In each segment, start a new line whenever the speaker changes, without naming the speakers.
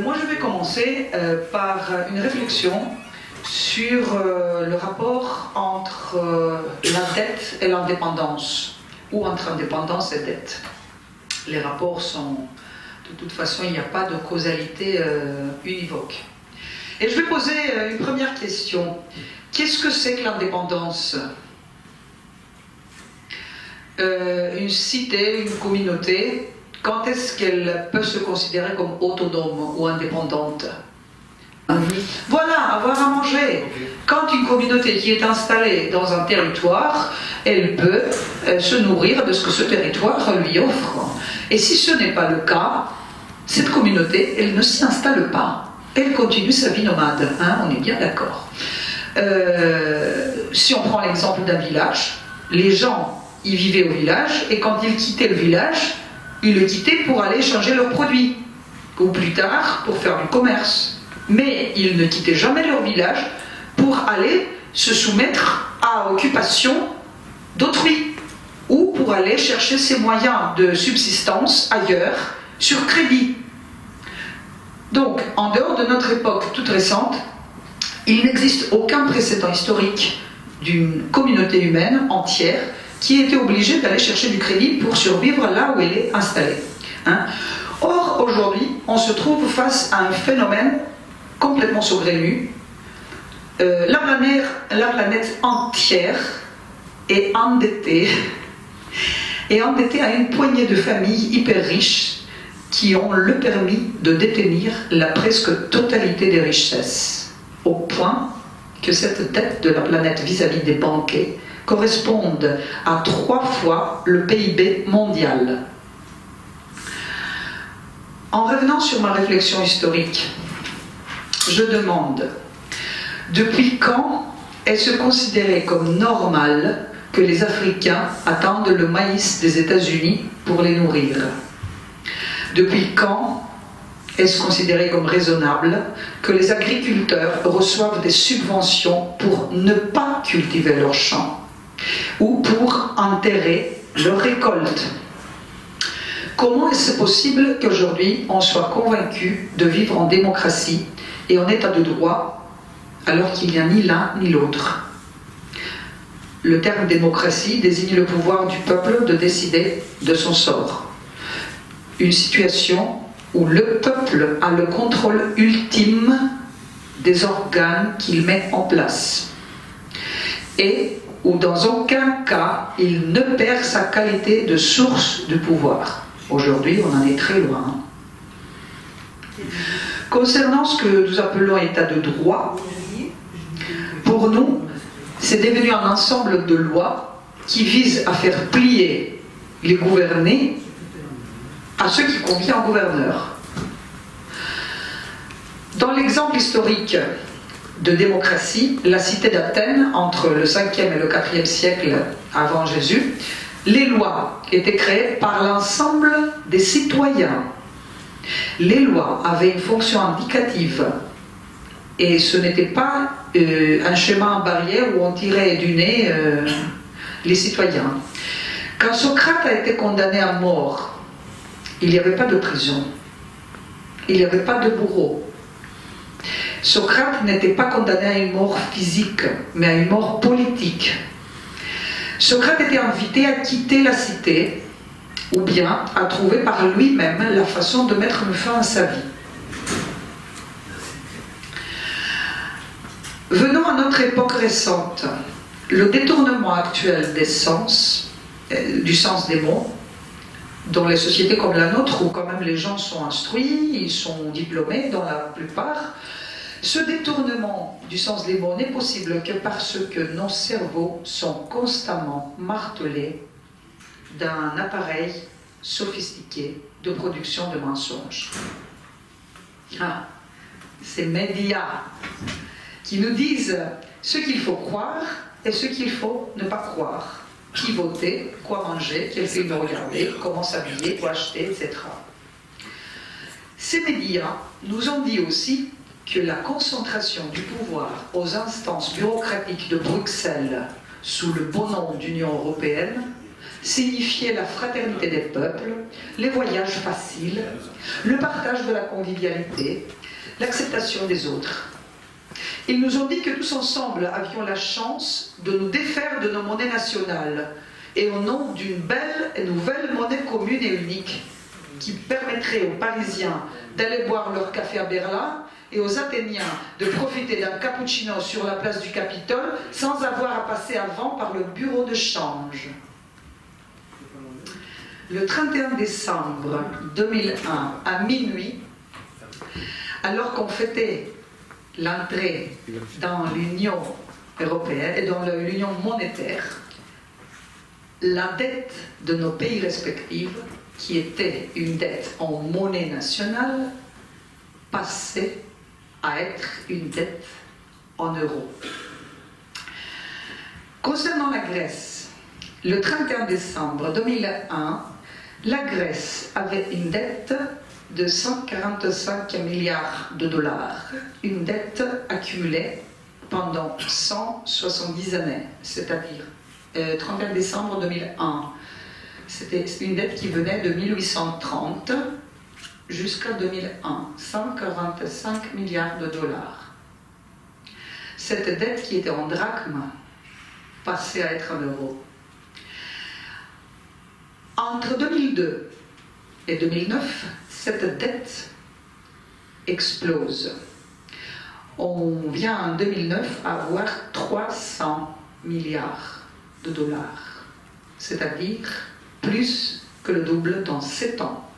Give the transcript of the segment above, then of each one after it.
Moi, je vais commencer par une réflexion sur le rapport entre la dette et l'indépendance, ou entre indépendance et dette. Les rapports sont... De toute façon, il n'y a pas de causalité univoque. Et je vais poser une première question. Qu'est-ce que c'est que l'indépendance ? Une cité, une communauté, quand est-ce qu'elle peut se considérer comme autonome ou indépendante ? Voilà, avoir à manger. Quand une communauté qui est installée dans un territoire, elle peut se nourrir de ce que ce territoire lui offre. Et si ce n'est pas le cas, cette communauté, elle ne s'y installe pas. Elle continue sa vie nomade, hein, on est bien d'accord. Si on prend l'exemple d'un village, les gens y vivaient au village, et quand ils quittaient le village, ils le quittaient pour aller changer leurs produits, ou plus tard pour faire du commerce. Mais ils ne quittaient jamais leur village pour aller se soumettre à occupation d'autrui, ou pour aller chercher ses moyens de subsistance ailleurs, sur crédit. Donc, en dehors de notre époque toute récente, il n'existe aucun précédent historique d'une communauté humaine entière qui était obligée d'aller chercher du crédit pour survivre là où elle est installée. Hein? Or, aujourd'hui, on se trouve face à un phénomène complètement saugrenu. La planète entière est endettée à une poignée de familles hyper riches qui ont le permis de détenir la presque totalité des richesses, au point que cette dette de la planète vis-à-vis des banquiers corresponde à 3 fois le PIB mondial. En revenant sur ma réflexion historique, je demande, depuis quand est-ce considéré comme normal que les Africains attendent le maïs des États-Unis pour les nourrir? Depuis quand est-ce considéré comme raisonnable que les agriculteurs reçoivent des subventions pour ne pas cultiver leurs champs ou pour enterrer leurs récoltes? Comment est-ce possible qu'aujourd'hui on soit convaincu de vivre en démocratie et en état de droit alors qu'il n'y a ni l'un ni l'autre? Le terme démocratie désigne le pouvoir du peuple de décider de son sort. Une situation où le peuple a le contrôle ultime des organes qu'il met en place et où dans aucun cas il ne perd sa qualité de source de pouvoir. Aujourd'hui, on en est très loin. Concernant ce que nous appelons état de droit, pour nous, c'est devenu un ensemble de lois qui visent à faire plier les gouvernés à ce qui convient au gouverneur. Dans l'exemple historique de démocratie, la cité d'Athènes, entre le 5e et le 4e siècle avant Jésus, les lois étaient créées par l'ensemble des citoyens. Les lois avaient une fonction indicative et ce n'était pas un chemin en barrière où on tirait du nez les citoyens. Quand Socrate a été condamné à mort, il n'y avait pas de prison, il n'y avait pas de bourreau. Socrate n'était pas condamné à une mort physique, mais à une mort politique. Socrate était invité à quitter la cité, ou bien à trouver par lui-même la façon de mettre fin à sa vie. Venons à notre époque récente. Le détournement actuel des sens, du sens des mots, dans les sociétés comme la nôtre, où quand même les gens sont instruits, ils sont diplômés dans la plupart, ce détournement du sens des mots n'est possible que parce que nos cerveaux sont constamment martelés d'un appareil sophistiqué de production de mensonges. Ah, ces médias qui nous disent ce qu'il faut croire et ce qu'il faut ne pas croire. Qui voter, quoi manger, quel film regarder, comment s'habiller, quoi acheter, etc. Ces médias nous ont dit aussi que la concentration du pouvoir aux instances bureaucratiques de Bruxelles sous le beau nom d'Union européenne, signifiait la fraternité des peuples, les voyages faciles, le partage de la convivialité, l'acceptation des autres. Ils nous ont dit que tous ensemble avions la chance de nous défaire de nos monnaies nationales et au nom d'une belle et nouvelle monnaie commune et unique qui permettrait aux Parisiens d'aller boire leur café à Berlin et aux Athéniens de profiter d'un cappuccino sur la place du Capitole sans avoir à passer avant par le bureau de change. Le 31 décembre 2001, à minuit, alors qu'on fêtait l'entrée dans l'Union européenne et dans l'Union monétaire, la dette de nos pays respectifs, qui était une dette en monnaie nationale, passait à être une dette en euros. Concernant la Grèce, le 31 décembre 2001, la Grèce avait une dette de 145 milliards de dollars, une dette accumulée pendant 170 années, c'est-à-dire 31 décembre 2001. C'était une dette qui venait de 1830 jusqu'à 2001, 145 milliards de dollars. Cette dette qui était en drachmes passait à être en euros. Entre 2002 et 2009, cette dette explose. On vient en 2009 à avoir 300 milliards de dollars, c'est-à-dire plus que le double dans 7 ans.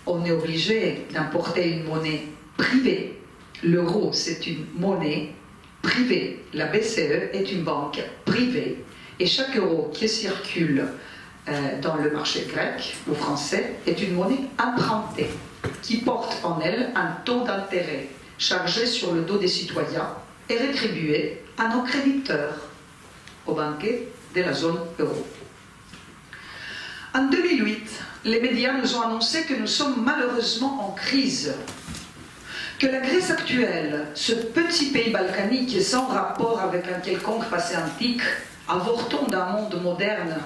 On est obligé d'importer une monnaie privée. L'euro, c'est une monnaie privée. La BCE est une banque privée. Et chaque euro qui circule dans le marché grec ou français est une monnaie empruntée qui porte en elle un taux d'intérêt chargé sur le dos des citoyens et rétribué à nos créditeurs, aux banquiers de la zone euro. En 2008, les médias nous ont annoncé que nous sommes malheureusement en crise, que la Grèce actuelle, ce petit pays balkanique sans rapport avec un quelconque passé antique, avorton d'un monde moderne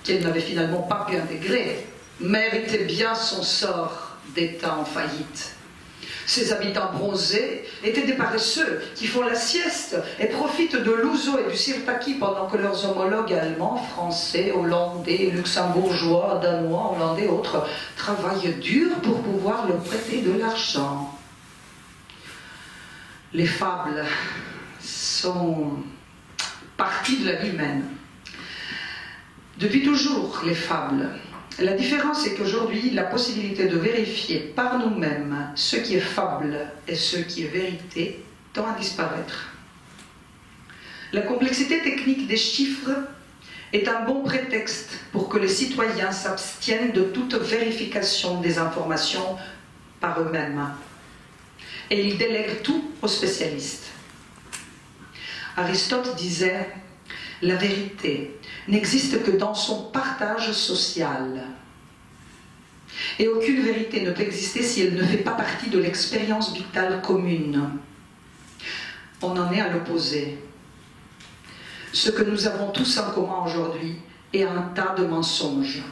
qu'elle n'avait finalement pas pu intégrer, méritait bien son sort d'État en faillite. Ses habitants bronzés étaient des paresseux qui font la sieste et profitent de l'ouzo et du sirtaki pendant que leurs homologues allemands, français, hollandais, luxembourgeois, danois, hollandais et autres travaillent dur pour pouvoir leur prêter de l'argent. Les fables sont partie de la vie humaine. Depuis toujours, les fables. La différence est qu'aujourd'hui, la possibilité de vérifier par nous-mêmes ce qui est fable et ce qui est vérité tend à disparaître. La complexité technique des chiffres est un bon prétexte pour que les citoyens s'abstiennent de toute vérification des informations par eux-mêmes. Et ils délèguent tout aux spécialistes. Aristote disait « La vérité n'existe que dans son partage social. Et aucune vérité ne peut exister si elle ne fait pas partie de l'expérience vitale commune. » On en est à l'opposé. Ce que nous avons tous en commun aujourd'hui est un tas de mensonges.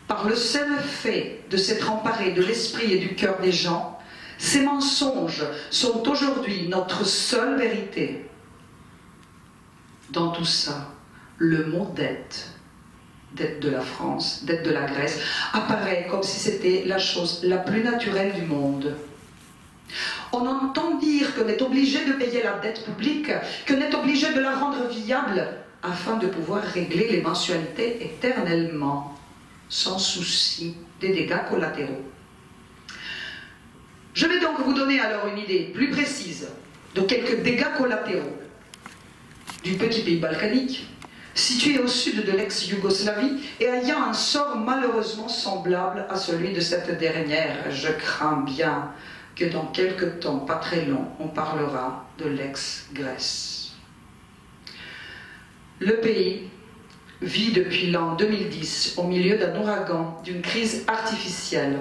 Par le seul fait de s'être emparé de l'esprit et du cœur des gens, ces mensonges sont aujourd'hui notre seule vérité. Dans tout ça, le mot dette de la France, dette de la Grèce, apparaît comme si c'était la chose la plus naturelle du monde. On entend dire qu'on est obligé de payer la dette publique, qu'on est obligé de la rendre viable afin de pouvoir régler les mensualités éternellement, sans souci des dégâts collatéraux. Je vais donc vous donner alors une idée plus précise de quelques dégâts collatéraux du petit pays balkanique, situé au sud de l'ex-Yougoslavie et ayant un sort malheureusement semblable à celui de cette dernière. Je crains bien que dans quelque temps, pas très long, on parlera de l'ex-Grèce. Le pays vit depuis l'an 2010 au milieu d'un ouragan, d'une crise artificielle.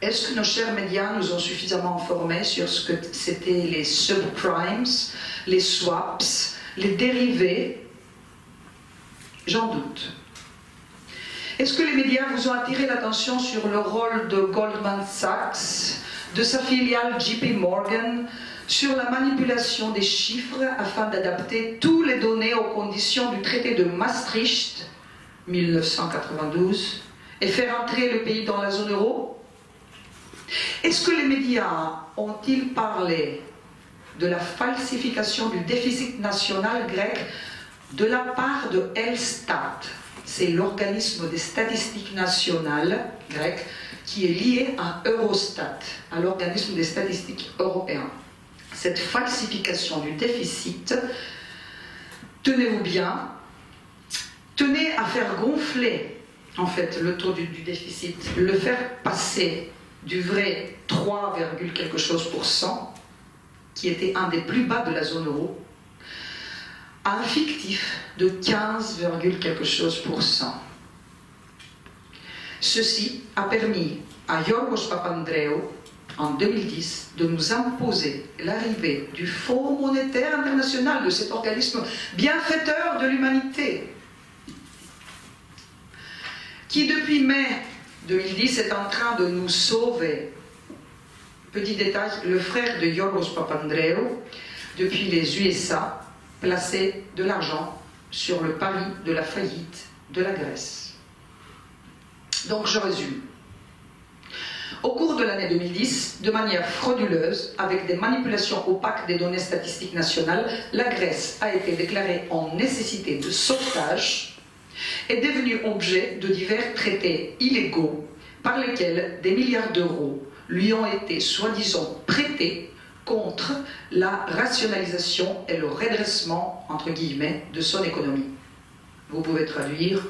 Est-ce que nos chers médias nous ont suffisamment informés sur ce que c'était les subprimes, les swaps, les dérivés? J'en doute. Est-ce que les médias vous ont attiré l'attention sur le rôle de Goldman Sachs, de sa filiale JP Morgan, sur la manipulation des chiffres afin d'adapter toutes les données aux conditions du traité de Maastricht 1992 et faire entrer le pays dans la zone euro? Est-ce que les médias ont-ils parlé de la falsification du déficit national grec de la part de Elstat? C'est l'organisme des statistiques nationales grec qui est lié à Eurostat, à l'organisme des statistiques européens. Cette falsification du déficit, tenez-vous bien, tenait à faire gonfler en fait le taux du déficit, le faire passer du vrai 3, quelque chose %, qui était un des plus bas de la zone euro, à un fictif de 15, quelque chose %. Ceci a permis à Giorgos Papandreou, en 2010, de nous imposer l'arrivée du Fonds monétaire international, de cet organisme bienfaiteur de l'humanité, qui depuis mai 2010 est en train de nous sauver. Petit détail, le frère de Giorgos Papandreou, depuis les USA, plaçait de l'argent sur le pari de la faillite de la Grèce. Donc je résume. Au cours de l'année 2010, de manière frauduleuse, avec des manipulations opaques des données statistiques nationales, la Grèce a été déclarée en nécessité de sauvetage et devenue objet de divers traités illégaux par lesquels des milliards d'euros lui ont été soi-disant prêtés contre la rationalisation et le redressement, entre guillemets, de son économie. Vous pouvez traduire,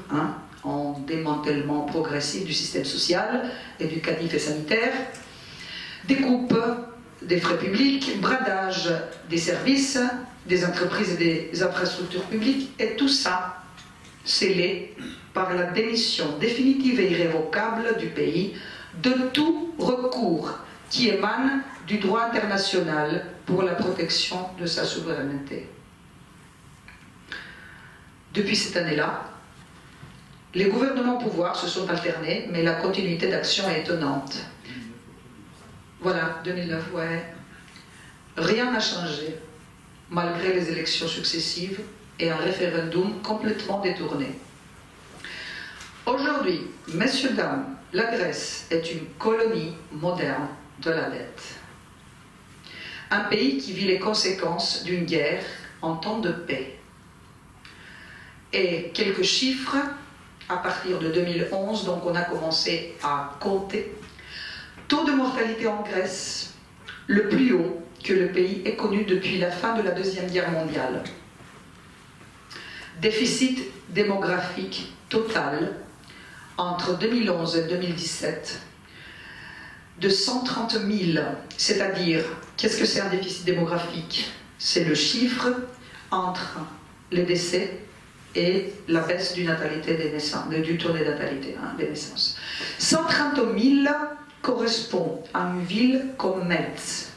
en démantèlement progressif du système social, éducatif et sanitaire, découpe des frais publics, bradage des services, des entreprises et des infrastructures publiques, et tout ça scellé par la démission définitive et irrévocable du pays de tout recours qui émane du droit international pour la protection de sa souveraineté. Depuis cette année-là, les gouvernements au pouvoir se sont alternés, mais la continuité d'action est étonnante. Voilà, 2009, ouais. Rien n'a changé, malgré les élections successives et un référendum complètement détourné. Aujourd'hui, messieurs, dames, la Grèce est une colonie moderne de la dette. Un pays qui vit les conséquences d'une guerre en temps de paix. Et quelques chiffres, à partir de 2011, donc on a commencé à compter. Taux de mortalité en Grèce, le plus haut que le pays ait connu depuis la fin de la Deuxième Guerre mondiale. Déficit démographique total entre 2011 et 2017 de 130 000, c'est-à-dire, qu'est-ce que c'est un déficit démographique? C'est le chiffre entre les décès et la baisse du natalité des naissances, du taux de natalité des naissances. 130 000 correspond à une ville comme Metz.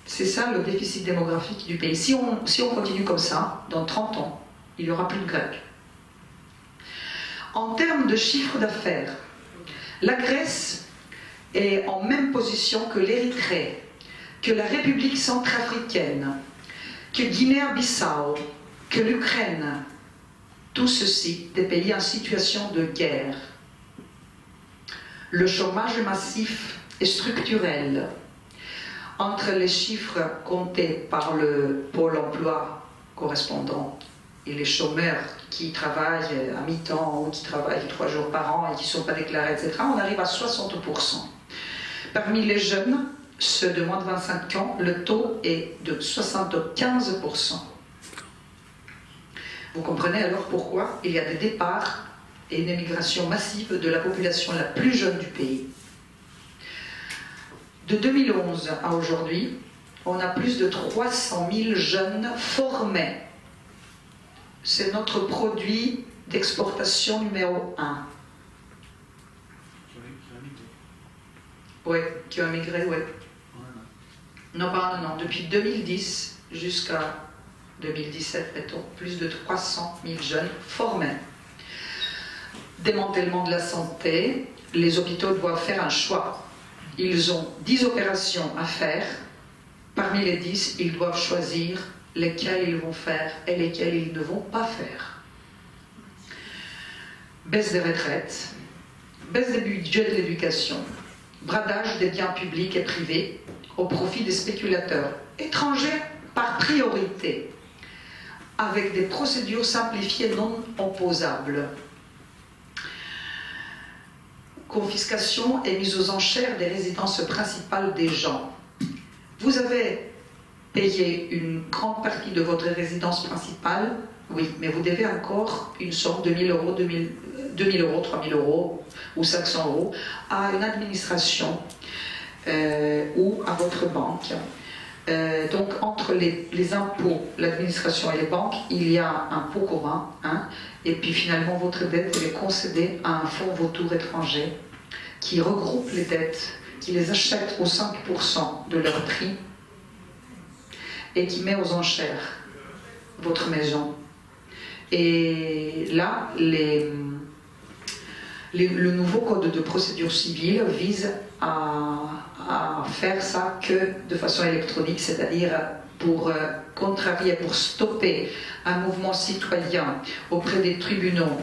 C'est ça le déficit démographique du pays. Si on continue comme ça, dans 30 ans, il n'y aura plus de Grecs. En termes de chiffre d'affaires, la Grèce est en même position que l'Érythrée, que la République centrafricaine, que Guinée-Bissau, que l'Ukraine. Tout ceci, des pays en situation de guerre. Le chômage massif et structurel. Entre les chiffres comptés par le Pôle emploi correspondant et les chômeurs qui travaillent à mi-temps ou qui travaillent 3 jours par an et qui ne sont pas déclarés, etc., on arrive à 60%. Parmi les jeunes, ceux de moins de 25 ans, le taux est de 75%. Vous comprenez alors pourquoi il y a des départs et une émigration massive de la population la plus jeune du pays. De 2011 à aujourd'hui, on a plus de 300 000 jeunes formés. C'est notre produit d'exportation numéro 1. Oui, qui ont émigré, oui. Non, pas un an, depuis 2010 jusqu'à 2017, mettons, plus de 300 000 jeunes formés. Démantèlement de la santé, les hôpitaux doivent faire un choix. Ils ont 10 opérations à faire. Parmi les 10, ils doivent choisir lesquelles ils vont faire et lesquelles ils ne vont pas faire. Baisse des retraites, baisse des budgets de l'éducation, bradage des biens publics et privés au profit des spéculateurs étrangers par priorité, avec des procédures simplifiées non opposables. Confiscation et mise aux enchères des résidences principales des gens. Vous avez payé une grande partie de votre résidence principale, oui, mais vous devez encore une somme de 1 000 euros, 2 000 euros, 3 000 euros ou 500 euros à une administration ou à votre banque. Donc entre les impôts, l'administration et les banques, il y a un pot commun, hein, et puis finalement votre dette elle est concédée à un fonds vautour étranger qui regroupe les dettes, qui les achète aux 5% de leur prix et qui met aux enchères votre maison. Et là, le nouveau code de procédure civile vise à faire ça que de façon électronique, c'est-à-dire pour contrarier, pour stopper un mouvement citoyen auprès des tribunaux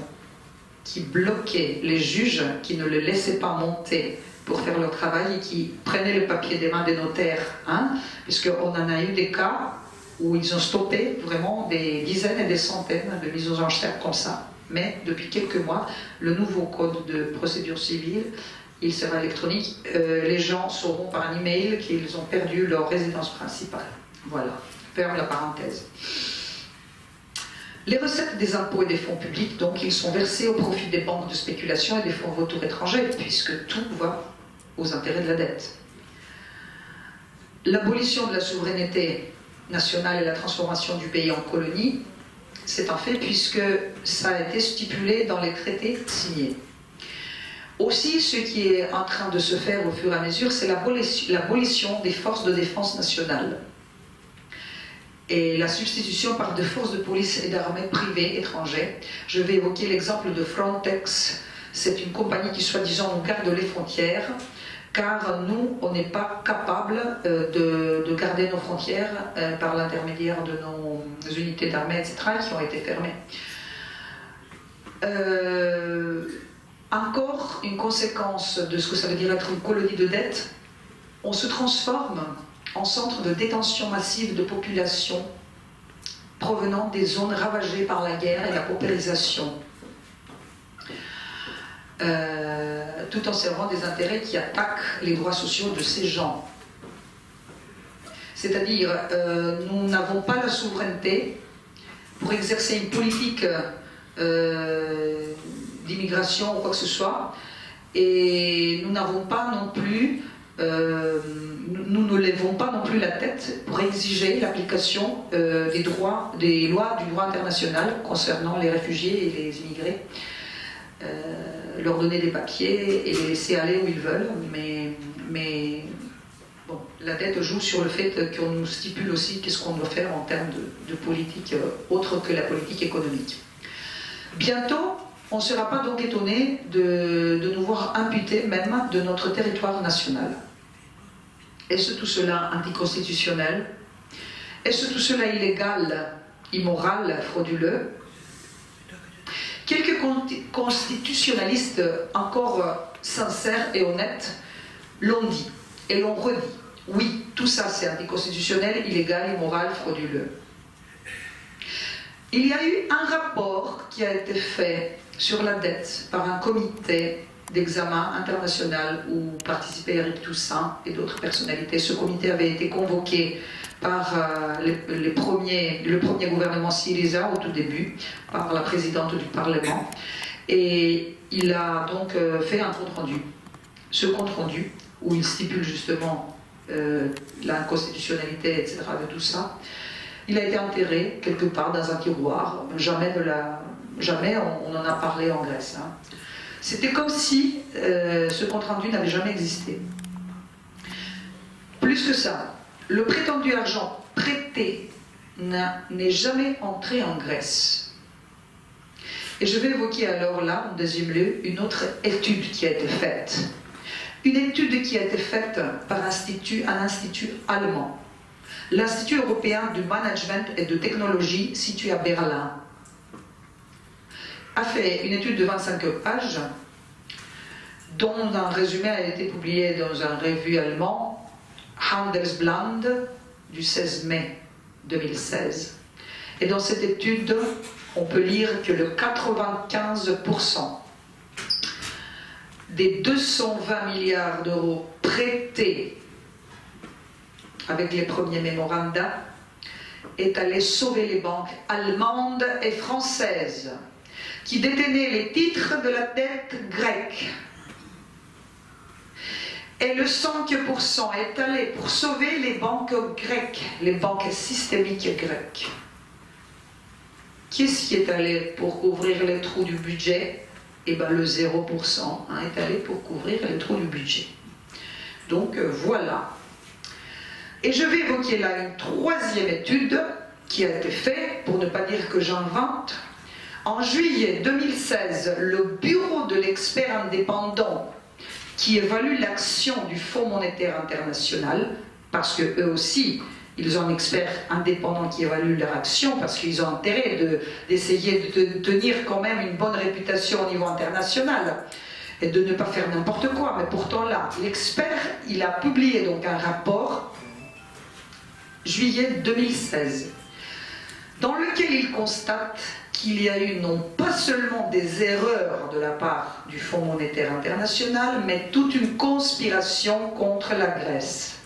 qui bloquaient les juges, qui ne les laissaient pas monter pour faire leur travail et qui prenaient le papier des mains des notaires, hein, puisqu'on en a eu des cas où ils ont stoppé vraiment des dizaines et des centaines de mises aux enchères comme ça. Mais depuis quelques mois, le nouveau code de procédure civile, il sera électronique. Les gens sauront par un email qu'ils ont perdu leur résidence principale. Voilà, ferme la parenthèse. Les recettes des impôts et des fonds publics, donc, ils sont versés au profit des banques de spéculation et des fonds vautours étrangers, puisque tout va aux intérêts de la dette. L'abolition de la souveraineté nationale et la transformation du pays en colonie, c'est un fait puisque ça a été stipulé dans les traités signés. Aussi, ce qui est en train de se faire au fur et à mesure, c'est l'abolition des forces de défense nationale et la substitution par des forces de police et d'armée privées étrangères. Je vais évoquer l'exemple de Frontex. C'est une compagnie qui, soi-disant, nous garde les frontières, car nous, on n'est pas capable de garder nos frontières par l'intermédiaire de nos unités d'armée, etc., qui ont été fermées. Encore une conséquence de ce que ça veut dire être une colonie de dette, on se transforme en centre de détention massive de population provenant des zones ravagées par la guerre et la paupérisation, tout en servant des intérêts qui attaquent les droits sociaux de ces gens. C'est-à-dire, nous n'avons pas la souveraineté pour exercer une politique d'immigration ou quoi que ce soit, et nous n'avons pas non plus, nous ne lèvons pas non plus la tête pour exiger l'application des lois du droit international concernant les réfugiés et les immigrés, leur donner des papiers et les laisser aller où ils veulent, mais bon, la dette joue sur le fait qu'on nous stipule aussi qu'est-ce qu'on doit faire en termes de politique autre que la politique économique. Bientôt, on ne sera pas donc étonné de nous voir amputés même de notre territoire national. Est-ce tout cela anticonstitutionnel? Est-ce tout cela illégal, immoral, frauduleux? Quelques constitutionnalistes encore sincères et honnêtes l'ont dit et l'ont redit. Oui, tout ça c'est anticonstitutionnel, illégal, immoral, frauduleux. Il y a eu un rapport qui a été fait sur la dette par un comité d'examen international où participaient Eric Toussaint et d'autres personnalités. Ce comité avait été convoqué par le premier gouvernement Syriza au tout début, par la présidente du Parlement, et il a donc fait un compte-rendu. Ce compte-rendu, où il stipule justement l'inconstitutionnalité, etc., de tout ça, il a été enterré quelque part dans un tiroir. Jamais on en a parlé en Grèce. Hein. C'était comme si ce compte-rendu n'avait jamais existé. Plus que ça, le prétendu argent prêté n'est jamais entré en Grèce. Et je vais évoquer alors là, en deuxième lieu, une autre étude qui a été faite. Une étude qui a été faite par un institut allemand. L'Institut européen du management et de technologie situé à Berlin a fait une étude de 25 pages dont un résumé a été publié dans un revue allemand, Handelsblatt, du 16 mai 2016. Et dans cette étude, on peut lire que le 95% des 220 milliards d'euros prêtés avec les premiers mémorandums est allé sauver les banques allemandes et françaises qui détenaient les titres de la dette grecque. Et le 5% est allé pour sauver les banques grecques, les banques systémiques grecques. Qu'est-ce qui est allé pour couvrir les trous du budget? Eh bien le 0% est allé pour couvrir les trous du budget. Donc voilà. Et je vais évoquer là une troisième étude qui a été faite, pour ne pas dire que j'invente. En juillet 2016, le bureau de l'expert indépendant qui évalue l'action du Fonds monétaire international, parce qu'eux aussi, ils ont un expert indépendant qui évalue leur action, parce qu'ils ont intérêt d'essayer de tenir quand même une bonne réputation au niveau international, et de ne pas faire n'importe quoi. Mais pourtant là, l'expert, il a publié donc un rapport, juillet 2016, dans lequel il constate qu'il y a eu non pas seulement des erreurs de la part du Fonds monétaire international, mais toute une conspiration contre la Grèce.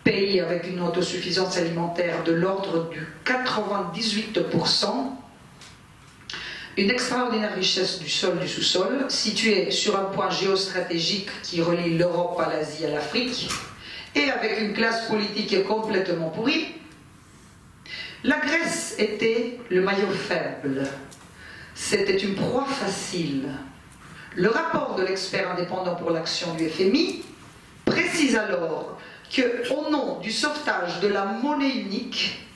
Pays avec une autosuffisance alimentaire de l'ordre du 98%, une extraordinaire richesse du sol, du sous-sol, située sur un point géostratégique qui relie l'Europe à l'Asie et à l'Afrique, et avec une classe politique complètement pourrie. La Grèce était le maillon faible, c'était une proie facile. Le rapport de l'expert indépendant pour l'action du FMI précise alors qu'au nom du sauvetage de la monnaie unique,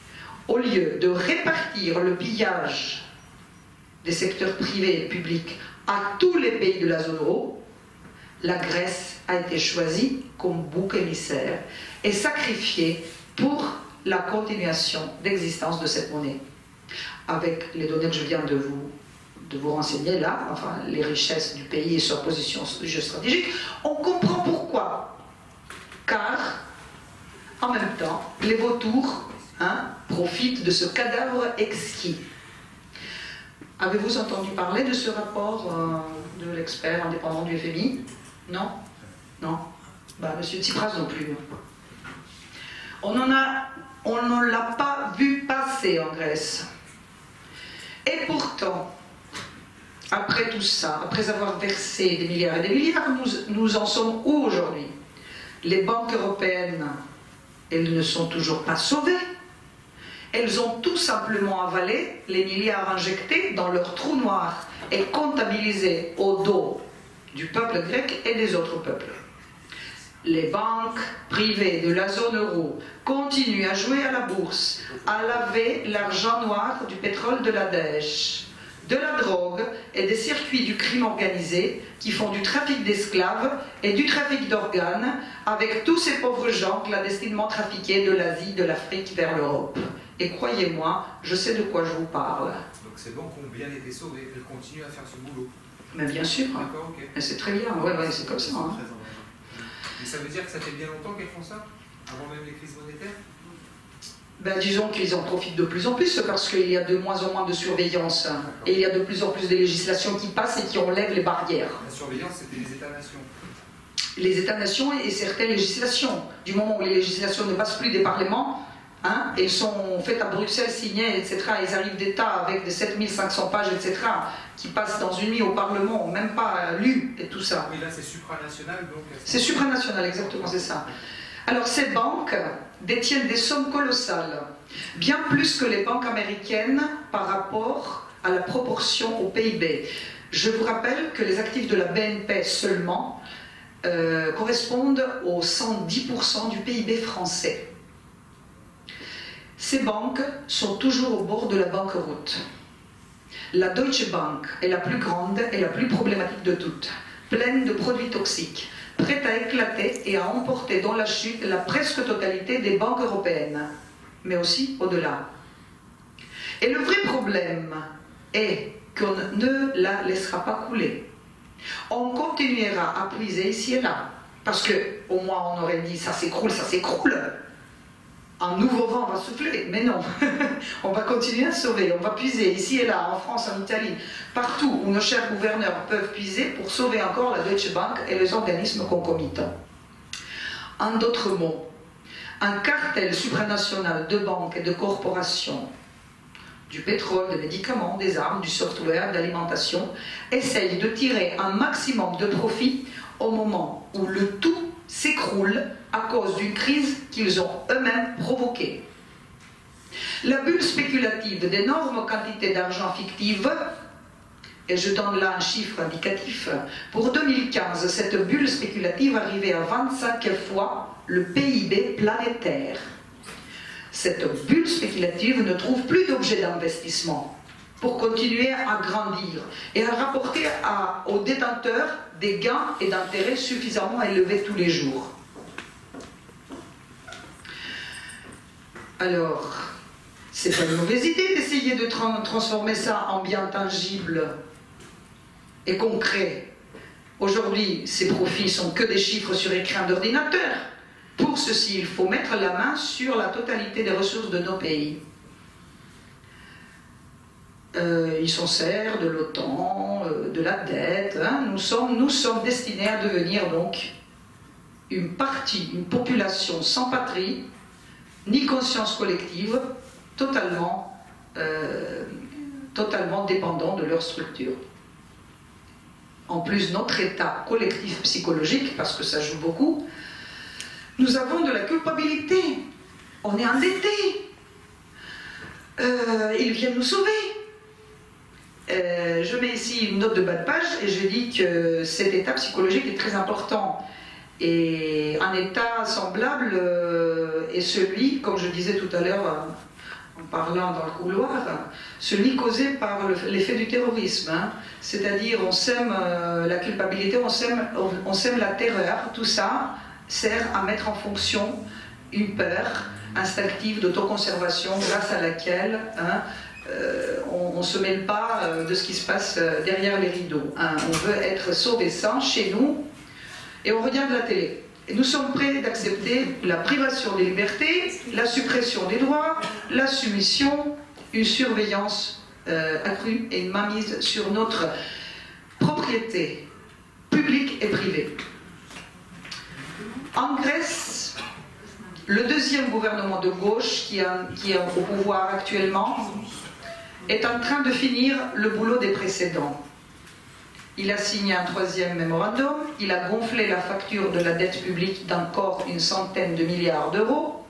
au lieu de répartir le pillage des secteurs privés et publics à tous les pays de la zone euro, la Grèce a été choisie comme bouc émissaire et sacrifiée pour la continuation d'existence de cette monnaie. Avec les données que je viens de vous renseigner là, enfin les richesses du pays et sa position géostratégique, on comprend pourquoi. Car, en même temps, les vautours profitent de ce cadavre exquis. Avez-vous entendu parler de ce rapport de l'expert indépendant du FMI? Non? Non? Bah, Monsieur Tsipras non plus. On ne l'a pas vu passer en Grèce. Et pourtant, après tout ça, après avoir versé des milliards et des milliards, nous en sommes où aujourd'hui? Les banques européennes, elles ne sont toujours pas sauvées. Elles ont tout simplement avalé les milliards injectés dans leur trou noir et comptabilisés au dos du peuple grec et des autres peuples. Les banques privées de la zone euro continuent à jouer à la bourse, à laver l'argent noir du pétrole de la Daesh, de la drogue et des circuits du crime organisé qui font du trafic d'esclaves et du trafic d'organes avec tous ces pauvres gens clandestinement trafiqués de l'Asie, de l'Afrique vers l'Europe. Et croyez-moi, je sais de quoi je vous parle.
Donc ces banques ont bien été sauvées, elles continuent à faire ce boulot.
Mais bien sûr.
D'accord, ok.
C'est très bien, ouais, c'est comme ça. Hein.
Mais ça veut dire que ça fait bien longtemps qu'elles font ça? Avant même les crises monétaires?
Ben, disons qu'ils en profitent de plus en plus parce qu'il y a de moins en moins de surveillance et il y a de plus en plus de législations qui passent et qui enlèvent les barrières.
La surveillance, c'était les États-nations.
Les États-nations et certaines législations. Du moment où les législations ne passent plus des parlements, elles sont faites à Bruxelles, signées, etc. Ils arrivent d'États avec des 7500 pages, etc., qui passent dans une nuit au Parlement, même pas lues et tout ça.
Oui, là c'est supranational, donc...
C'est supranational, exactement, c'est ça. Alors ces banques détiennent des sommes colossales, bien plus que les banques américaines par rapport à la proportion au PIB. Je vous rappelle que les actifs de la BNP seulement correspondent aux 110% du PIB français. Ces banques sont toujours au bord de la banqueroute. La Deutsche Bank est la plus grande et la plus problématique de toutes, pleine de produits toxiques, prête à éclater et à emporter dans la chute la presque totalité des banques européennes, mais aussi au-delà. Et le vrai problème est qu'on ne la laissera pas couler. On continuera à puiser ici et là, parce qu'au moins on aurait dit ça s'écroule, un nouveau vent va souffler, mais non, on va continuer à sauver, on va puiser ici et là, en France, en Italie, partout où nos chers gouverneurs peuvent puiser pour sauver encore la Deutsche Bank et les organismes concomitants. En d'autres mots, un cartel supranational de banques et de corporations, du pétrole, des médicaments, des armes, du software, de l'alimentation, essaye de tirer un maximum de profit au moment où le tout s'écroule à cause d'une crise qu'ils ont eux-mêmes provoquée. La bulle spéculative d'énormes quantités d'argent fictives, et je donne là un chiffre indicatif, pour 2015, cette bulle spéculative arrivait à 25 fois le PIB planétaire. Cette bulle spéculative ne trouve plus d'objet d'investissement pour continuer à grandir et à rapporter aux détenteurs des gains et d'intérêts suffisamment élevés tous les jours. Alors, c'est pas une mauvaise idée d'essayer de transformer ça en bien tangible et concret. Aujourd'hui, ces profits sont que des chiffres sur écran d'ordinateur. Pour ceci, il faut mettre la main sur la totalité des ressources de nos pays. Ils s'en servent de l'OTAN, de la dette. Hein. Nous sommes destinés à devenir donc une partie, une population sans patrie, ni conscience collective, totalement dépendant de leur structure. En plus, notre état collectif psychologique, parce que ça joue beaucoup, nous avons de la culpabilité. On est endettés. Ils viennent nous sauver. Je mets ici une note de bas de page et je dis que cet état psychologique est très important. Et un état semblable est celui, comme je disais tout à l'heure en parlant dans le couloir, celui causé par l'effet du terrorisme. Hein. C'est-à-dire on sème la culpabilité, on sème la terreur, tout ça sert à mettre en fonction une peur instinctive d'autoconservation grâce à laquelle on ne se mêle pas de ce qui se passe derrière les rideaux. Hein. On veut être sauvé sans chez nous et on regarde la télé. Et nous sommes prêts d'accepter la privation des libertés, la suppression des droits, la soumission, une surveillance accrue et une mainmise sur notre propriété publique et privée. En Grèce, le deuxième gouvernement de gauche qui est au pouvoir actuellement est en train de finir le boulot des précédents. Il a signé un troisième mémorandum, il a gonflé la facture de la dette publique d'encore une centaine de milliards d'euros,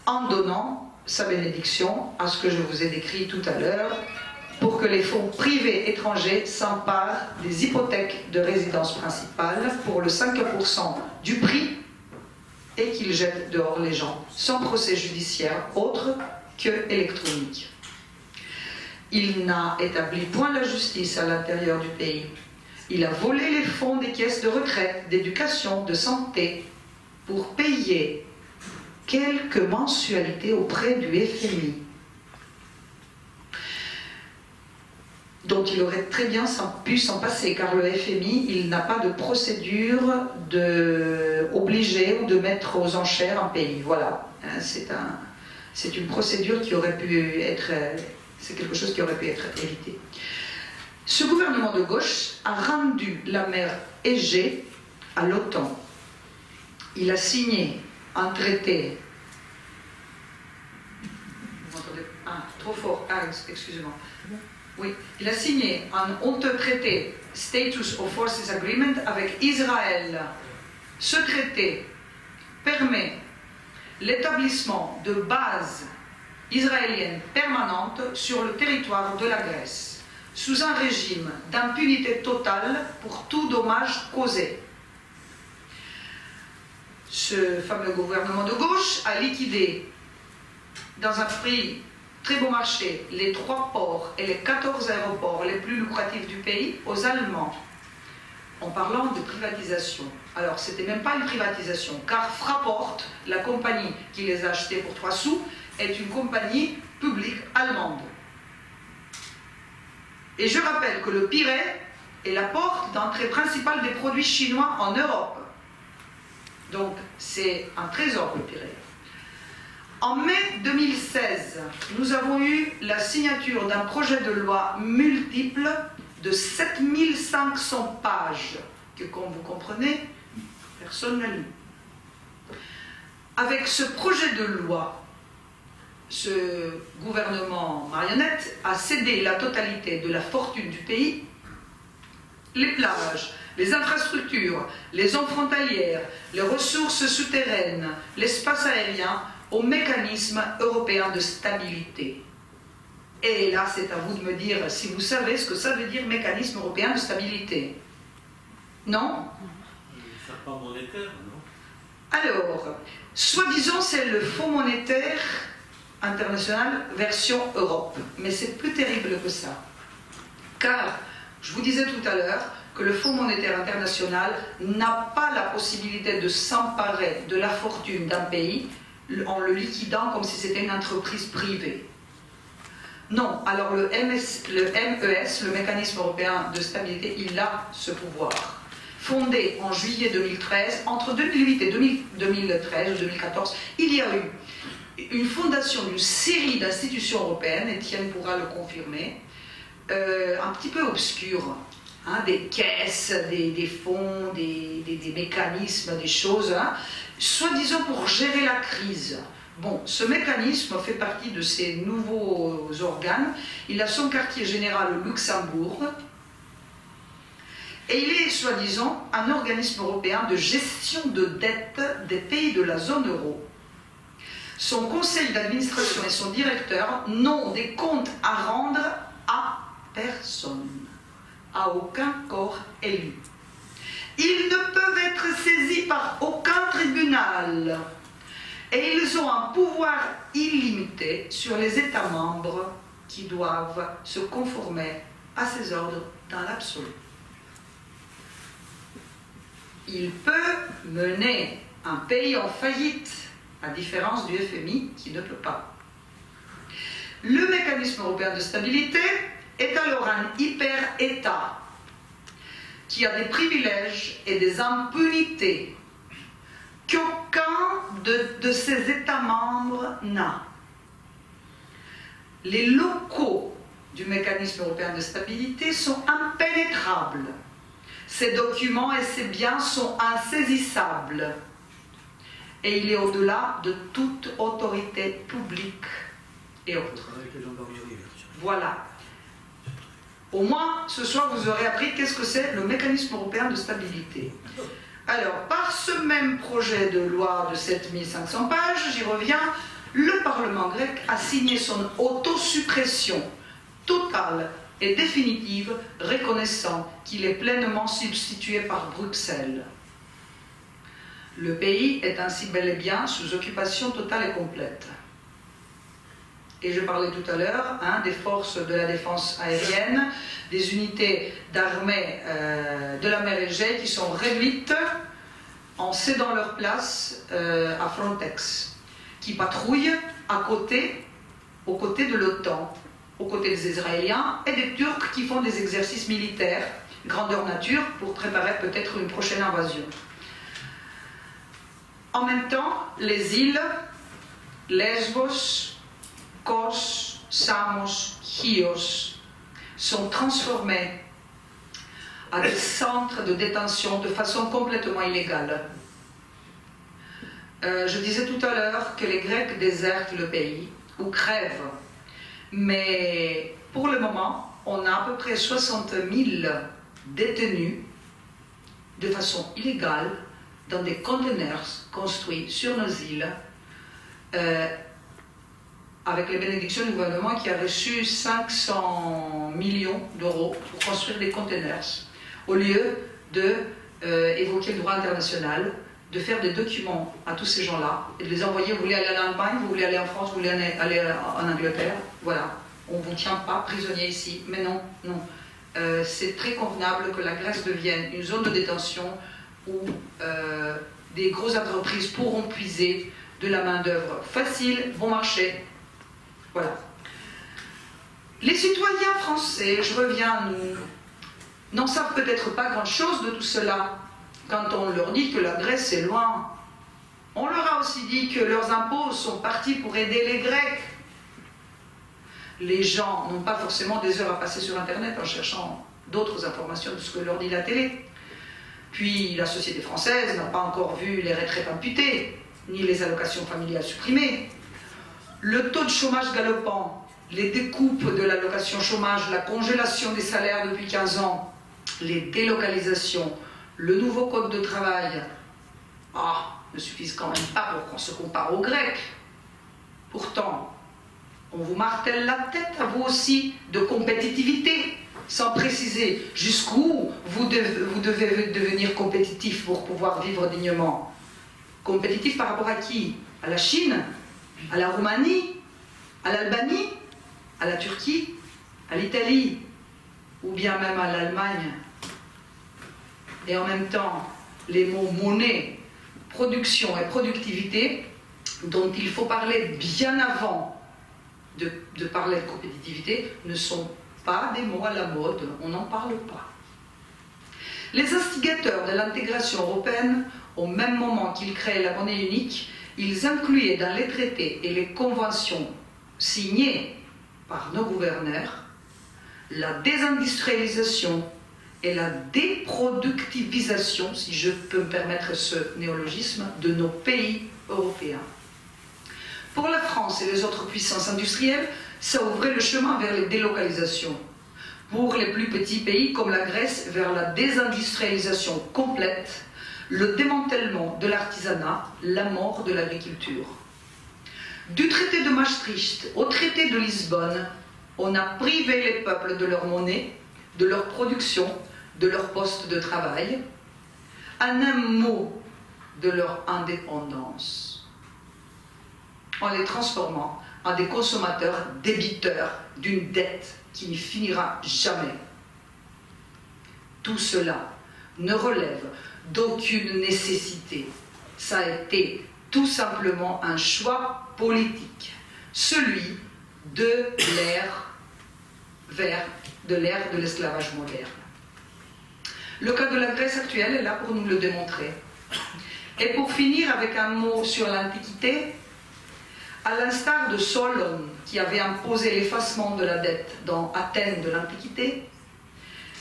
en donnant sa bénédiction à ce que je vous ai décrit tout à l'heure, pour que les fonds privés étrangers s'emparent des hypothèques de résidence principale pour le 5% du prix et qu'ils jettent dehors les gens, sans procès judiciaire autre que électronique. Il n'a établi point la justice à l'intérieur du pays. Il a volé les fonds des caisses de retraite, d'éducation, de santé, pour payer quelques mensualités auprès du FMI, dont il aurait très bien pu s'en passer, car le FMI, il n'a pas de procédure obligée ou de mettre aux enchères un pays. Voilà, c'est une procédure qui aurait pu être... C'est quelque chose qui aurait pu être évité. Ce gouvernement de gauche a rendu la mer Égée à l'OTAN. Il a signé un traité... Vous m'entendez? Ah, trop fort. Ah, excusez-moi. Oui, il a signé un honteux traité, Status of Forces Agreement, avec Israël. Ce traité permet l'établissement de bases israéliennes permanentes sur le territoire de la Grèce, sous un régime d'impunité totale pour tout dommage causé. ce fameux gouvernement de gauche a liquidé dans un prix très bon marché les 3 ports et les 14 aéroports les plus lucratifs du pays aux Allemands, en parlant de privatisation. Alors, ce n'était même pas une privatisation, car Fraport, la compagnie qui les a achetés pour 3 sous, est une compagnie publique allemande. Et je rappelle que le Pirée est la porte d'entrée principale des produits chinois en Europe. Donc, c'est un trésor, le Pirée. En mai 2016, nous avons eu la signature d'un projet de loi multiple de 7500 pages, que, comme vous comprenez, personne n'a lu. Avec ce projet de loi, ce gouvernement marionnette a cédé la totalité de la fortune du pays, les plages, les infrastructures, les zones frontalières, les ressources souterraines, l'espace aérien, au mécanisme européen de stabilité. Et là, c'est à vous de me dire si vous savez ce que ça veut dire mécanisme européen de stabilité. Non?
Ça pas monétaire, non?
Alors, soi-disant, c'est le Fonds monétaire international version Europe. Mais c'est plus terrible que ça. Car, je vous disais tout à l'heure que le Fonds monétaire international n'a pas la possibilité de s'emparer de la fortune d'un pays en le liquidant comme si c'était une entreprise privée. Non, alors le MES, le mécanisme européen de stabilité, il a ce pouvoir. Fondé en juillet 2013, entre 2008 et 2013 ou 2014, il y a eu une fondation d'une série d'institutions européennes, Étienne pourra le confirmer, un petit peu obscures, hein, des caisses, des fonds, des mécanismes, des choses, hein, soi-disant pour gérer la crise. Bon, ce mécanisme fait partie de ces nouveaux organes. Il a son quartier général au Luxembourg. Et il est, soi-disant, un organisme européen de gestion de dette des pays de la zone euro. Son conseil d'administration et son directeur n'ont des comptes à rendre à personne, à aucun corps élu. Ils ne peuvent être saisis par aucun tribunal. Et ils ont un pouvoir illimité sur les États membres qui doivent se conformer à ces ordres dans l'absolu. Il peut mener un pays en faillite, à différence du FMI qui ne peut pas. Le mécanisme européen de stabilité est alors un hyper-État qui a des privilèges et des impunités qu'aucun de ses États membres n'a. Les locaux du mécanisme européen de stabilité sont impénétrables. Ses documents et ses biens sont insaisissables. Et il est au-delà de toute autorité publique et autre. Voilà. Au moins, ce soir, vous aurez appris qu'est-ce que c'est le mécanisme européen de stabilité. Alors, par ce même projet de loi de 7500 pages, j'y reviens, le Parlement grec a signé son autosuppression totale et définitive, reconnaissant qu'il est pleinement substitué par Bruxelles. Le pays est ainsi bel et bien sous occupation totale et complète. Et je parlais tout à l'heure des forces de la défense aérienne, des unités d'armée de la mer Égée qui sont réduites en cédant leur place à Frontex, qui patrouillent aux côtés de l'OTAN, aux côtés des Israéliens et des Turcs qui font des exercices militaires, grandeur nature, pour préparer peut-être une prochaine invasion. En même temps, les îles, Lesbos, Kos, Samos, Chios, sont transformées à des centres de détention de façon complètement illégale. Je disais tout à l'heure que les Grecs désertent le pays, ou crèvent. Mais pour le moment, on a à peu près 60 000 détenus de façon illégale dans des conteneurs construits sur nos îles avec les bénédictions du gouvernement qui a reçu 500 millions d'euros pour construire des conteneurs au lieu d'évoquer le droit international, de faire des documents à tous ces gens-là et de les envoyer. Vous voulez aller en Allemagne, vous voulez aller en France, vous voulez aller en Angleterre, voilà. On ne vous tient pas prisonnier ici. Mais non, non. C'est très convenable que la Grèce devienne une zone de détention où des grosses entreprises pourront puiser de la main-d'œuvre facile, bon marché. Voilà. Les citoyens français, je reviens à nous, n'en savent peut-être pas grand-chose de tout cela. Quand on leur dit que la Grèce est loin, on leur a aussi dit que leurs impôts sont partis pour aider les Grecs. Les gens n'ont pas forcément des heures à passer sur Internet en cherchant d'autres informations de ce que leur dit la télé. Puis la société française n'a pas encore vu les retraites imputées, ni les allocations familiales supprimées. Le taux de chômage galopant, les découpes de l'allocation chômage, la congélation des salaires depuis 15 ans, les délocalisations, le nouveau code de travail, ne suffisent quand même pas pour qu'on se compare aux Grecs. Pourtant, on vous martèle la tête à vous aussi de compétitivité, sans préciser jusqu'où vous devez devenir compétitif pour pouvoir vivre dignement. Compétitif par rapport à qui? À la Chine? À la Roumanie? À l'Albanie? À la Turquie? À l'Italie? Ou bien même à l'Allemagne? Et en même temps, les mots monnaie, production et productivité, dont il faut parler bien avant de parler de compétitivité, ne sont pas des mots à la mode, on n'en parle pas. Les instigateurs de l'intégration européenne, au même moment qu'ils créaient la monnaie unique, ils incluaient dans les traités et les conventions signées par nos gouverneurs la désindustrialisation et la déproductivisation, si je peux me permettre ce néologisme, de nos pays européens. Pour la France et les autres puissances industrielles, ça ouvrait le chemin vers les délocalisations. Pour les plus petits pays comme la Grèce, vers la désindustrialisation complète, le démantèlement de l'artisanat, la mort de l'agriculture. Du traité de Maastricht au traité de Lisbonne, on a privé les peuples de leur monnaie, de leur production, de leur poste de travail, en un mot, de leur indépendance, en les transformant en des consommateurs débiteurs d'une dette qui n'y finira jamais. Tout cela ne relève d'aucune nécessité. Ça a été tout simplement un choix politique, celui de l'ère de l'esclavage moderne. Le cas de la Grèce actuelle est là pour nous le démontrer. Et pour finir avec un mot sur l'Antiquité, à l'instar de Solon, qui avait imposé l'effacement de la dette dans Athènes de l'Antiquité,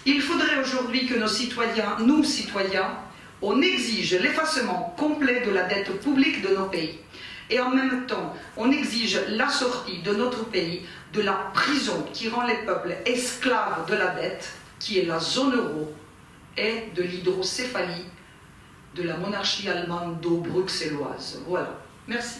il faudrait aujourd'hui que nous citoyens, on exige l'effacement complet de la dette publique de nos pays. Et en même temps, on exige la sortie de notre pays de la prison qui rend les peuples esclaves de la dette, qui est la zone euro, et de l'hydrocéphalie de la monarchie allemande bruxelloise. Voilà. Merci.